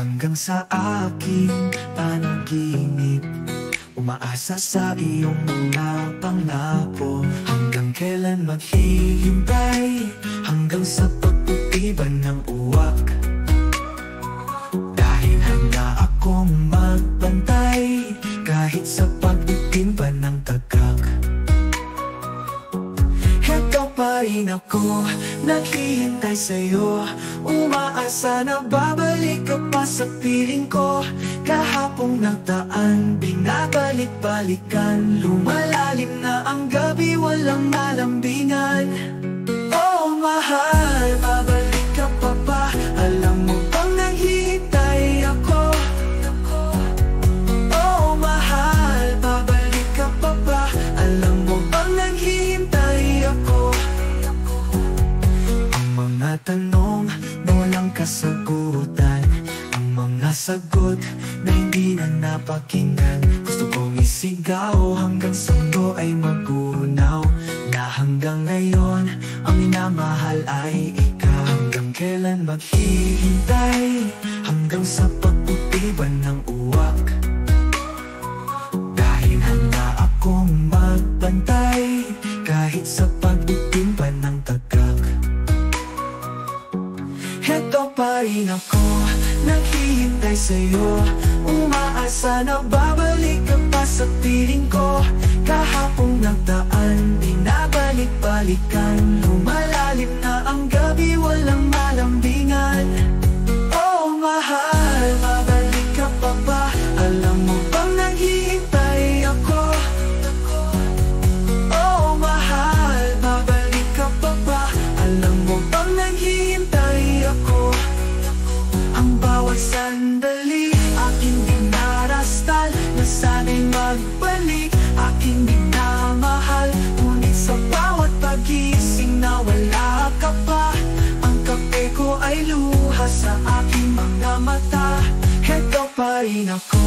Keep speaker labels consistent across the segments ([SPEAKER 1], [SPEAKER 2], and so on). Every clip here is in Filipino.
[SPEAKER 1] hanggang sa aking panaginip. Umaasa sa iyong mga pangako. Hanggang kailan maghihintay, hanggang sa pagtitiban ng uwak. Dahil handa akong magbantay, kahit sa pagtitimban ng tagak. Heto pa rin ako, naghihintay sa'yo. Umaasa na babalik ka pa sa piling ko. Kahapong nagdaan, binabalik-balikan. Lumalalim na ang gabi, walang malambingan. Oh mahal, babalik ka pa ba? Alam mo bang naghihintay ako? Oh mahal, babalik ka pa ba? Alam mo bang naghihintay ako? Ang mga tanong na walang kasagutan, ang mga sagot na hindi na napakinggan. Gusto kong isigaw hanggang sa mundo ay magunaw, na hanggang ngayon ang minamahal ay ikaw. Hanggang kailan maghihintay, hanggang sa pagtitiban ng uwak. Dahil handa akong magbantay, kahit sa pagtitimban ng tagak. Heto pa rin ako, naghihintay sa'yo. Umaasa na babalik ka pa sa piling ko. Kahapong nagdaan, binabalik-balikan. Lumalalim na ang gabi, walang malambingan. Oh mahal, babalik ka pa ba? Alam mo bang naghihintay ako? Oh mahal, babalik ka pa ba? Alam mo bang naghihintay ako? Ang bawat sandali, aking dinarastal, na sana'y magbalik. Aking minamahal, ngunit sa bawat pagising na wala ka pa. Ang kape ko ay luha sa aking mga mata. Heto pa rin ako,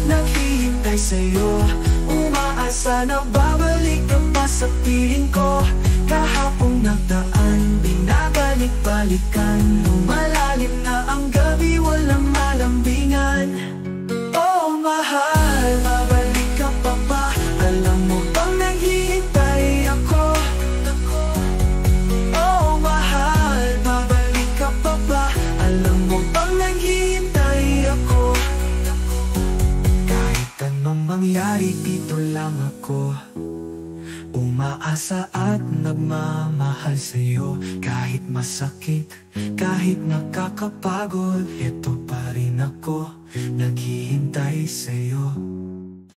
[SPEAKER 1] naghihintay sa'yo. Umaasa na babalik ka pa sa piling ko. Kahapong nagdaan, binabalik-balikan. Lumalalim na ang gabi, walang malambingan. Oh mahal, babalik ka pa ba? Alam mo bang naghihintay ako? Oh mahal, babalik ka pa ba? Alam mo bang naghihintay ako? Kahit anong mangyari, dito lang ako. Umaasa at nagmamahal sa'yo. Kahit masakit, kahit nakakapagod, ito pa rin ako.